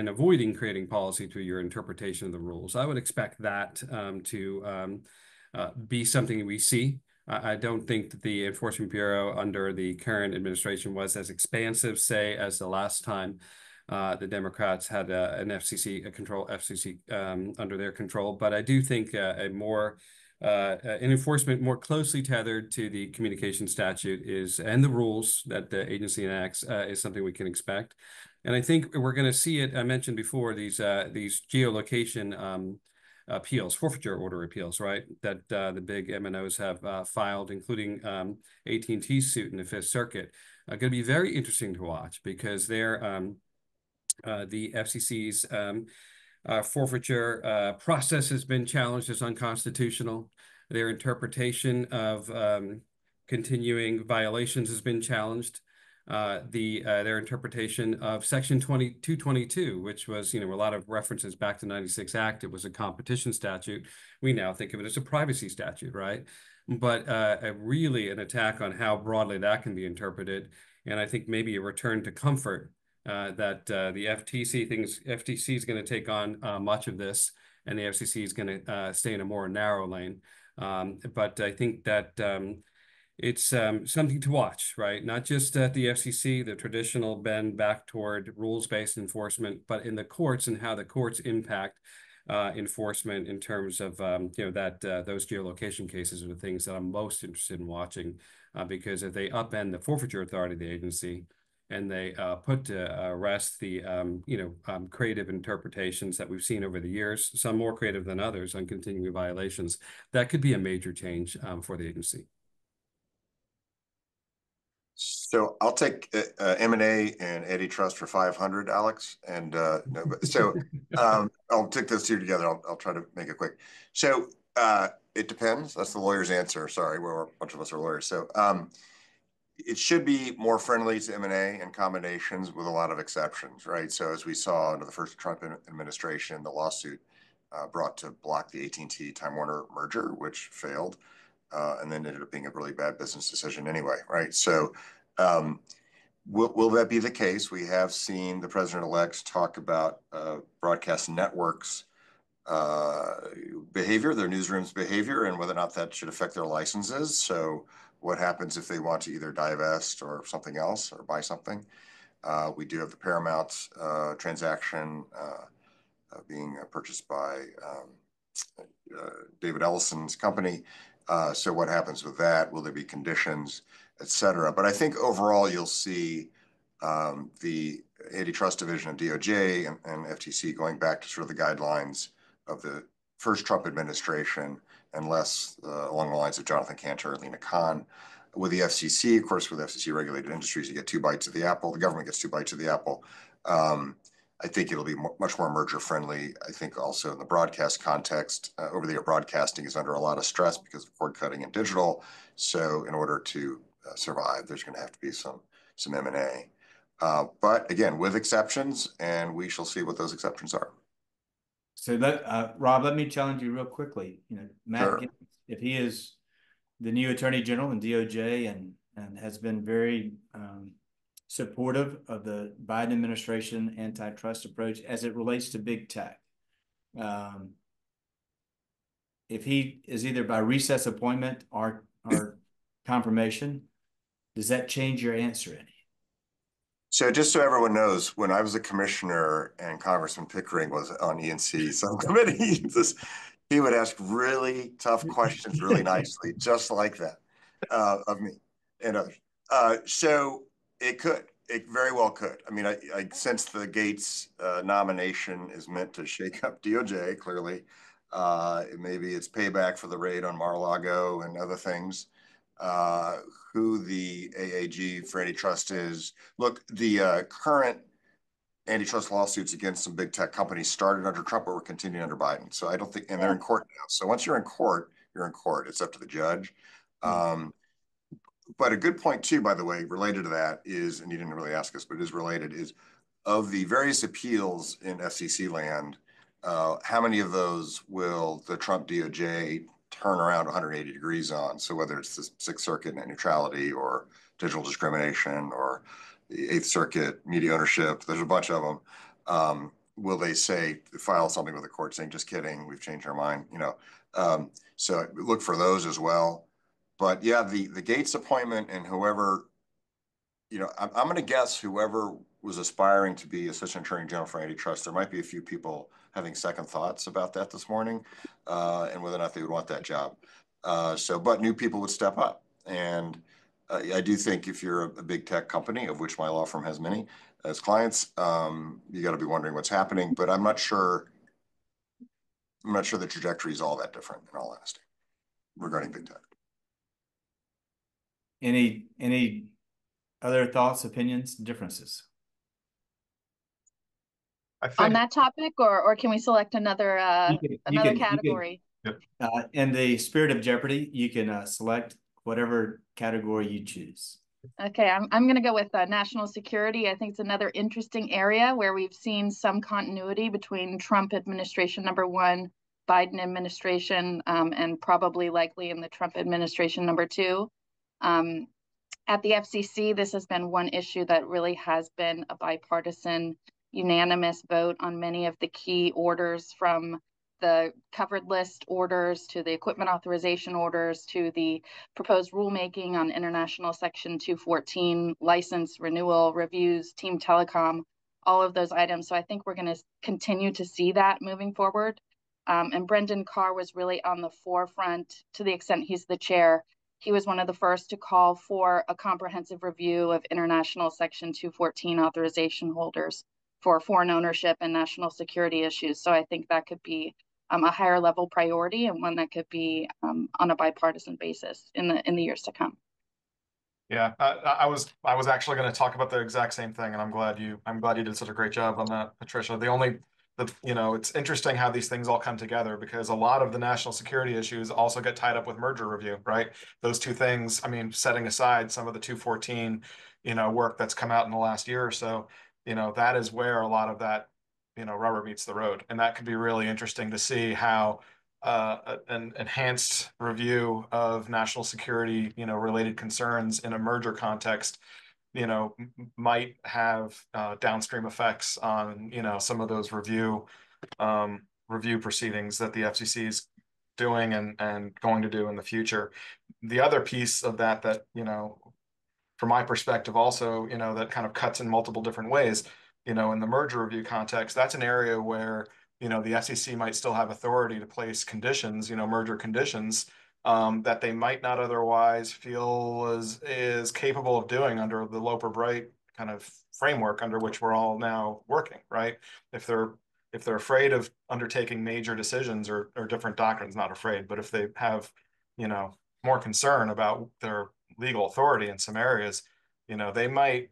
avoiding creating policy through your interpretation of the rules. I would expect that to be something we see. I don't think that the Enforcement Bureau under the current administration was as expansive, say, as the last time the Democrats had an FCC under their control. But I do think an enforcement more closely tethered to the communication statute and the rules that the agency enacts is something we can expect. And I think we're going to see it. I mentioned before these geolocation appeals, forfeiture order appeals, right? That the big MNOs have filed, including AT&T's suit in the Fifth Circuit. Going to be very interesting to watch because they're the FCC's forfeiture process has been challenged as unconstitutional. Their interpretation of continuing violations has been challenged. Their interpretation of Section 222, which was, a lot of references back to 96 Act. It was a competition statute. We now think of it as a privacy statute, right? But really an attack on how broadly that can be interpreted. And I think maybe a return to comfort that the FTC is going to take on much of this, and the FCC is going to stay in a more narrow lane. But I think that it's something to watch, right? Not just at the FCC, the traditional bend back toward rules-based enforcement, but in the courts and how the courts impact enforcement in terms of those geolocation cases are the things that I'm most interested in watching, because if they upend the forfeiture authority of the agency and they put to rest the creative interpretations that we've seen over the years, some more creative than others on continuing violations, that could be a major change for the agency. So I'll take M&A and antitrust for 500, Alex. And I'll take those two together. I'll try to make it quick. So it depends. That's the lawyer's answer. Sorry, a bunch of us are lawyers. So it should be more friendly to M&A and combinations with a lot of exceptions, right? So as we saw under the first Trump administration, the lawsuit brought to block the AT&T Time Warner merger, which failed. And then ended up being a really bad business decision anyway, right? So will that be the case? We have seen the president-elects talk about broadcast networks' behavior, their newsrooms' behavior, and whether or not that should affect their licenses. So what happens if they want to either divest or something else or buy something? We do have the Paramount transaction being purchased by David Ellison's company. So what happens with that? Will there be conditions, et cetera? But I think overall you'll see the antitrust division of DOJ and FTC going back to sort of the guidelines of the first Trump administration, and less along the lines of Jonathan Cantor and Lena Khan. With the FCC, of course, with FCC regulated industries, you get 2 bites of the apple. The government gets 2 bites of the apple. I think it'll be much more merger friendly. I think also in the broadcast context, over-the-air broadcasting is under a lot of stress because of cord cutting and digital. So in order to survive, there's going to have to be some M&A. But again, with exceptions, and we shall see what those exceptions are. So Rob, let me challenge you real quickly. Matt, sure. If he is the new Attorney General in DOJ and has been very supportive of the Biden administration antitrust approach as it relates to big tech. If he is either by recess appointment or confirmation, does that change your answer any? So just so everyone knows, when I was a commissioner and Congressman Pickering was on ENC subcommittee, he would ask really tough questions really nicely, just like that, of me and others. So it very well could. I mean, I sense the Gates nomination is meant to shake up DOJ, clearly. Maybe it's payback for the raid on Mar-a-Lago and other things. who the AAG for antitrust is. Look, the current antitrust lawsuits against some big tech companies started under Trump, but were continuing under Biden. So I don't think, and they're in court now. So once you're in court, you're in court. It's up to the judge. But a good point too, by the way, related to that is, and you didn't really ask us, but it is related, is of the various appeals in FCC land, how many of those will the Trump DOJ turn around 180 degrees on? So whether it's the Sixth Circuit net neutrality or digital discrimination or the Eighth Circuit media ownership, there's a bunch of them. Will they say, file something with the court saying, just kidding, we've changed our mind, you know? So look for those as well. But yeah, the Gates appointment and whoever, you know, I'm going to guess whoever was aspiring to be Assistant Attorney General for antitrust, there might be a few people having second thoughts about that this morning, and whether or not they would want that job. But new people would step up. And I do think if you're a big tech company, of which my law firm has many as clients, you got to be wondering what's happening. But I'm not sure the trajectory is all that different, in all honesty, regarding big tech. Any other thoughts, opinions, differences? On that topic, or can we select another category? In the spirit of Jeopardy, you can select whatever category you choose. Okay, I'm going to go with national security. I think it's another interesting area where we've seen some continuity between Trump administration #1, Biden administration, and probably likely in the Trump administration #2. At the FCC, this has been one issue that really has been a bipartisan, unanimous vote on many of the key orders, from the covered list orders to the equipment authorization orders to the proposed rulemaking on international Section 214, license renewal, reviews, team telecom, all of those items. So I think we're going to continue to see that moving forward. And Brendan Carr was really on the forefront, to the extent he's the chair. He was one of the first to call for a comprehensive review of international Section 214 authorization holders for foreign ownership and national security issues. So I think that could be a higher level priority, and one that could be on a bipartisan basis in the years to come. Yeah, I was actually going to talk about the exact same thing, and I'm glad you did such a great job on that, Patricia. It's interesting how these things all come together, because a lot of the national security issues also get tied up with merger review, right? Those two things, I mean, setting aside some of the 214, work that's come out in the last year or so, that is where a lot of that, rubber meets the road. And that could be really interesting to see how an enhanced review of national security, related concerns in a merger context, might have downstream effects on, some of those review proceedings that the FCC is doing and going to do in the future. The other piece of that, from my perspective also, that kind of cuts in multiple different ways, in the merger review context, that's an area where, the FCC might still have authority to place conditions, merger conditions, that they might not otherwise feel is capable of doing under the Loper-Bright kind of framework under which we're all now working, right? If they're afraid of undertaking major decisions or different doctrines, not afraid, but if they have, more concern about their legal authority in some areas, they might,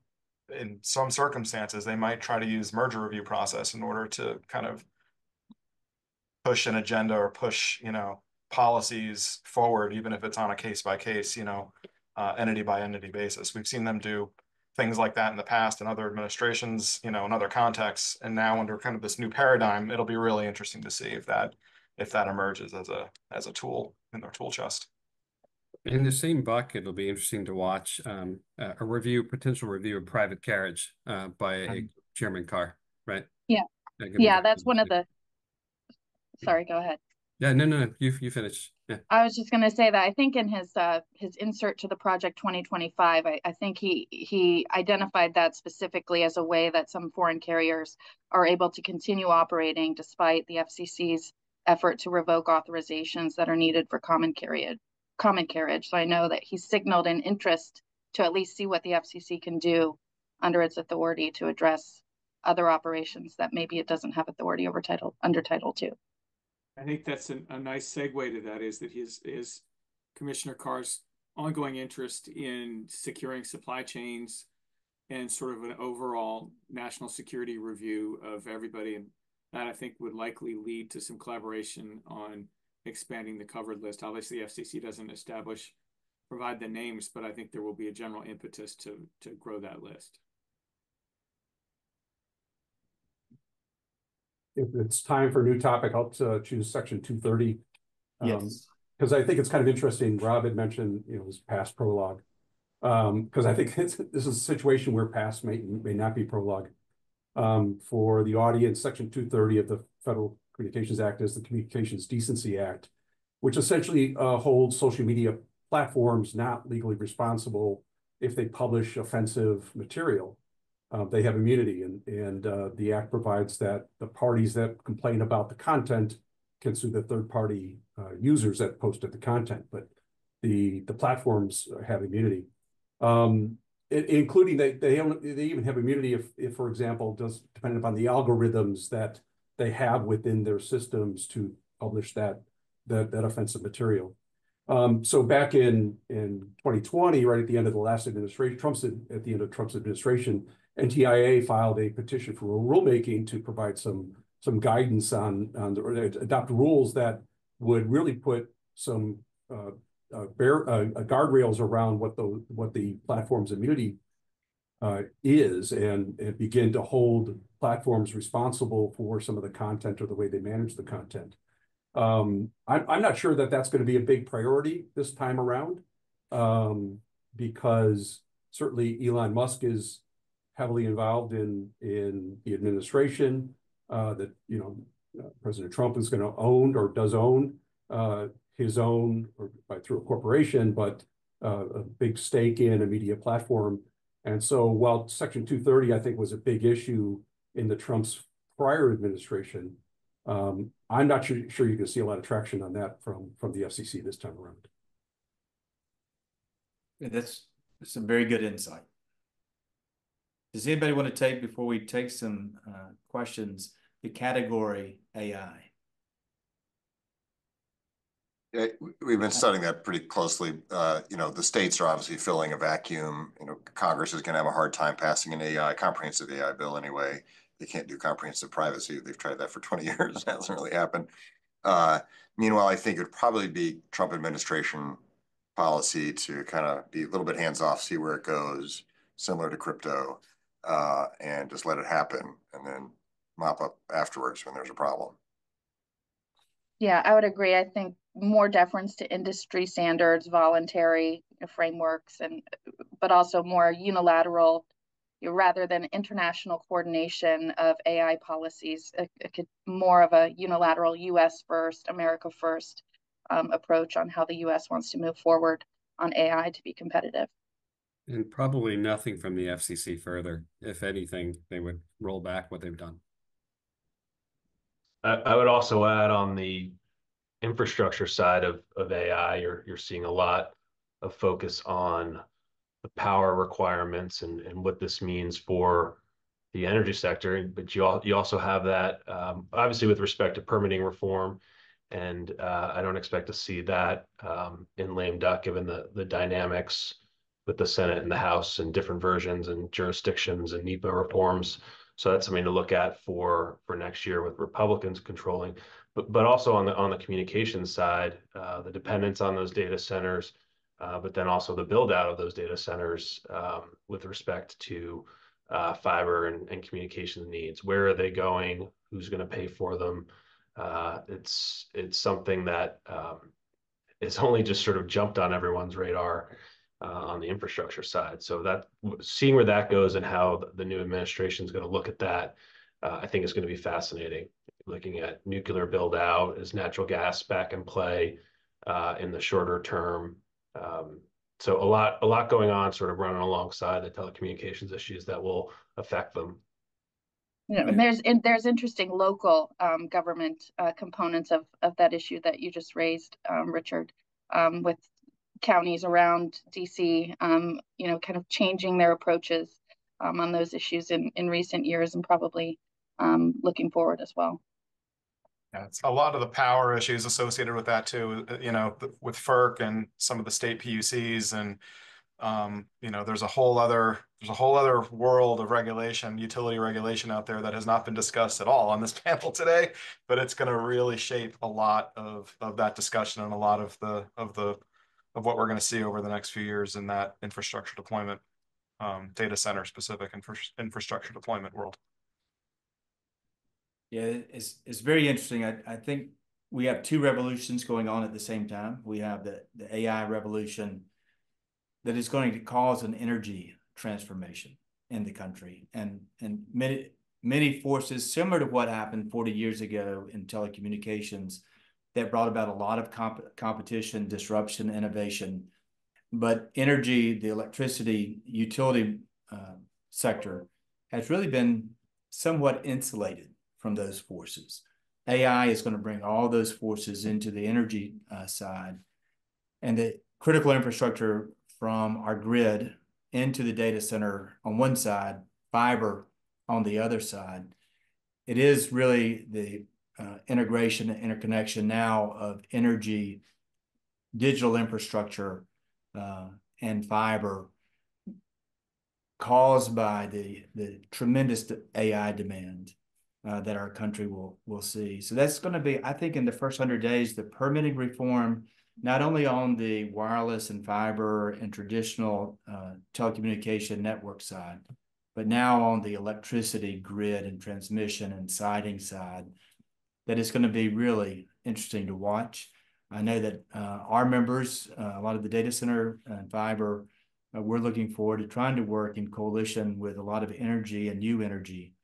in some circumstances, they might try to use merger review process in order to kind of push an agenda or push, policies forward, even if it's on a case-by-case, entity-by-entity basis. We've seen them do things like that in the past in other administrations, in other contexts. And now under kind of this new paradigm, it'll be really interesting to see if that emerges as a tool in their tool chest. In the same bucket, it'll be interesting to watch a potential review of private carriage by Chairman Carr, right? Yeah. Yeah, that's one of the. Sorry, go ahead. Yeah, no, you finish. Yeah. I was just going to say that I think in his insert to the Project 2025, I think he identified that specifically as a way that some foreign carriers are able to continue operating despite the FCC's effort to revoke authorizations that are needed for common carriage. So I know that he signaled an interest to at least see what the FCC can do under its authority to address other operations that maybe it doesn't have authority over under Title II. I think that's a nice segue to that, is that his Commissioner Carr's ongoing interest in securing supply chains and sort of an overall national security review of everybody. And that I think would likely lead to some collaboration on expanding the covered list. Obviously, the FCC doesn't provide the names, but I think there will be a general impetus to grow that list. If it's time for a new topic, I'll choose section 230. Yes. Because I think it's kind of interesting. Rob had mentioned, his past prologue. Because I think this is a situation where past may not be prologue. For the audience, section 230 of the Federal Communications Act is the Communications Decency Act, which essentially holds social media platforms not legally responsible if they publish offensive material. They have immunity, and the act provides that the parties that complain about the content can sue the third-party users that posted the content, but the platforms have immunity. Including they even have immunity if, for example, depending upon the algorithms that they have within their systems to publish that offensive material. So back in 2020, right at the end of the last administration, at the end of Trump's administration, NTIA filed a petition for a rulemaking to provide some guidance on adopt rules that would really put some guardrails around what the platform's immunity is, and begin to hold platforms responsible for some of the content or the way they manage the content. I'm not sure that that's going to be a big priority this time around, because certainly Elon Musk is heavily involved in the administration. That President Trump is going to own or does own his own, or through a corporation, but a big stake in a media platform. And so while Section 230, I think, was a big issue in the Trump's prior administration, I'm not sure you can see a lot of traction on that from the FCC this time around. That's some very good insight. Does anybody want to take, before we take some questions, the category AI? Yeah, we've been studying that pretty closely. The states are obviously filling a vacuum. Congress is going to have a hard time passing an comprehensive AI bill anyway. They can't do comprehensive privacy. They've tried that for 20 years. It hasn't really happened. Meanwhile, I think it would probably be Trump administration policy to kind of be a little bit hands-off, see where it goes, similar to crypto, and just let it happen, and then mop up afterwards when there's a problem. Yeah, I would agree. I think more deference to industry standards, voluntary frameworks, but also more unilateral, rather than international coordination of AI policies, more of a unilateral U.S. first, America first approach on how the U.S. wants to move forward on AI to be competitive. And probably nothing from the FCC further. If anything, they would roll back what they've done. I would also add, on the infrastructure side of AI, you're seeing a lot of focus on the power requirements and what this means for the energy sector. But you also have that, obviously, with respect to permitting reform. And I don't expect to see that in lame duck, given the dynamics with the Senate and the House and different versions and jurisdictions and NEPA reforms. So that's something to look at for next year with Republicans controlling. But also on the communications side, the dependence on those data centers, but then also the build out of those data centers with respect to fiber and communication needs. Where are they going? Who's going to pay for them? It's something that it's only just sort of jumped on everyone's radar on the infrastructure side. So that, seeing where that goes and how the new administration is going to look at that, I think is going to be fascinating. Looking at nuclear build out, is natural gas back in play in the shorter term? So a lot going on, sort of running alongside the telecommunications issues that will affect them. Yeah, and there's interesting local government components of that issue that you just raised, Richard, with counties around DC, kind of changing their approaches on those issues in recent years, and probably looking forward as well. Yeah, it's a lot of the power issues associated with that too, with FERC and some of the state PUCs, and there's a whole other world of regulation, utility regulation out there that has not been discussed at all on this panel today, but it's going to really shape a lot of that discussion and a lot of what we're going to see over the next few years in that infrastructure deployment, data center specific infrastructure deployment world. Yeah, it's very interesting. I think we have two revolutions going on at the same time. We have the AI revolution that is going to cause an energy transformation in the country, and many forces similar to what happened 40 years ago in telecommunications that brought about a lot of competition, disruption, innovation. But energy, the electricity utility sector has really been somewhat insulated from those forces. AI is going to bring all those forces into the energy side, and the critical infrastructure from our grid into the data center on one side, fiber on the other side. It is really the integration and interconnection now of energy, digital infrastructure, and fiber caused by the tremendous AI demand that our country will see. So that's going to be, I think, in the first 100 days, the permitting reform, not only on the wireless and fiber and traditional telecommunication network side, but now on the electricity grid and transmission and siting side, that is going to be really interesting to watch. I know that our members, a lot of the data center and fiber, we're looking forward to trying to work in coalition with a lot of energy and new energy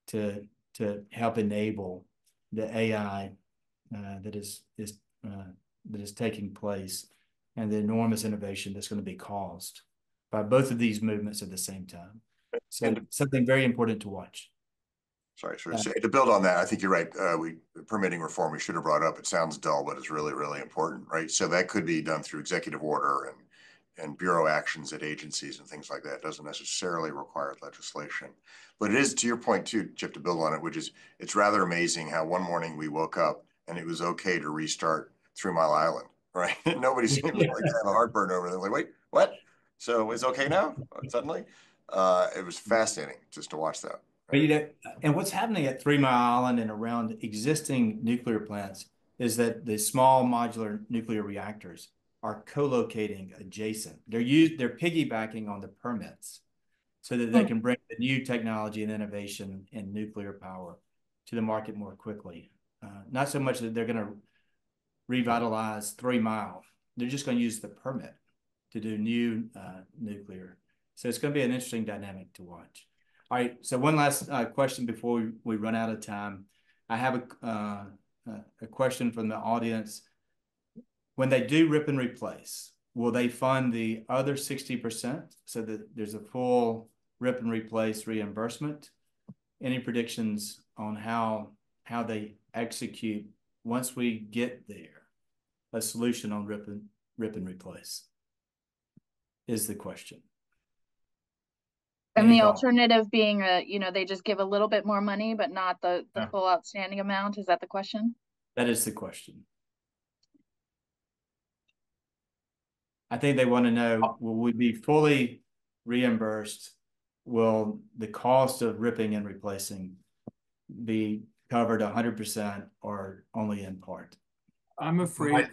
to help enable the AI that is taking place, and the enormous innovation that's going to be caused by both of these movements at the same time. So something very important to watch. Sorry, to build on that, I think you're right. Permitting reform, we should have brought up. It sounds dull, but it's really, really important, right? So that could be done through executive order and bureau actions at agencies and things like that. It doesn't necessarily require legislation. But it is, to your point too, Chip, to build on it, which is, it's rather amazing how one morning we woke up and it was okay to restart 3 Mile Island, right? Nobody seemed like to have a heartburn over it. Like, wait, what? So it's okay now, suddenly? It was fascinating just to watch that. Right? And what's happening at 3 Mile Island and around existing nuclear plants is that the small modular nuclear reactors are co-locating adjacent. They're piggybacking on the permits so that they can bring the new technology and innovation in nuclear power to the market more quickly. Not so much that they're going to revitalize 3 Mile. They're just going to use the permit to do new nuclear. So it's going to be an interesting dynamic to watch. All right, so one last question before we run out of time. I have a question from the audience. When they do rip and replace, will they fund the other 60% so that there's a full rip and replace reimbursement? Any predictions on how they execute once we get there? A solution on rip and replace is the question. And the alternative being they just give a little bit more money, but not the full outstanding amount. Is that the question? That is the question. I think they want to know, will we be fully reimbursed? Will the cost of ripping and replacing be covered 100% or only in part? I'm afraid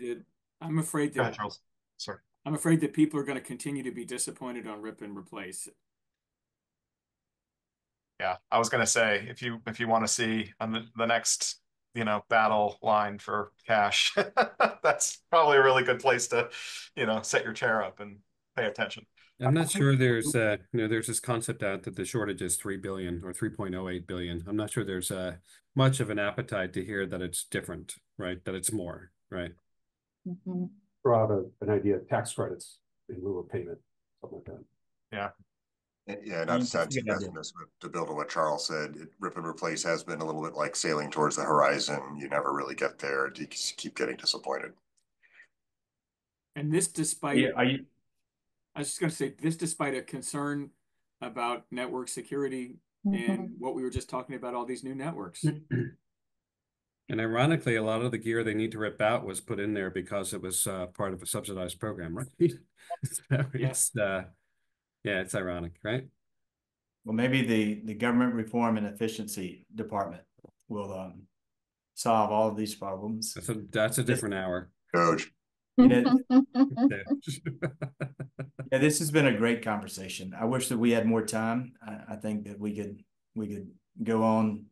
Go ahead, Charles. Sorry. I'm afraid that people are going to continue to be disappointed on rip and replace. Yeah, I was going to say, if you want to see on the next battle line for cash, that's probably a really good place to set your chair up and pay attention. I'm not sure there's there's this concept out that the shortage is 3 billion or 3.08 billion. I'm not sure there's much of an appetite to hear that it's different, right? That it's more, right? Mm-hmm. Throw out an idea of tax credits in lieu of payment, something like that. Yeah. Yeah, not to sound too pessimist, but to build on what Charles said, rip and replace has been a little bit like sailing towards the horizon. You never really get there. You keep getting disappointed. And this despite, I was just going to say, this despite a concern about network security and what we were just talking about, all these new networks. And ironically, a lot of the gear they need to rip out was put in there because it was part of a subsidized program, right? So it's yeah, it's ironic, right? Well, maybe the government reform and efficiency department will solve all of these problems. That's a different hour. Coach. Yeah, this has been a great conversation. I wish that we had more time. I think that we could go on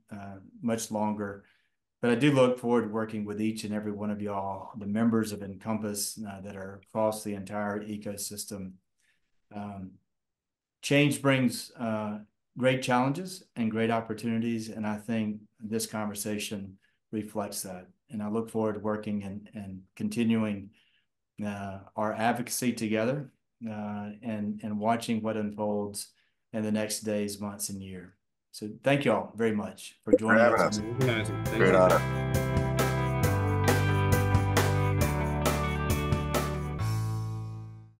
much longer, but I do look forward to working with each and every one of y'all, the members of Encompass that are across the entire ecosystem. Change brings great challenges and great opportunities, and I think this conversation reflects that. And I look forward to working and continuing our advocacy together and watching what unfolds in the next days, months, and year. So thank you all very much for joining us. Great honor.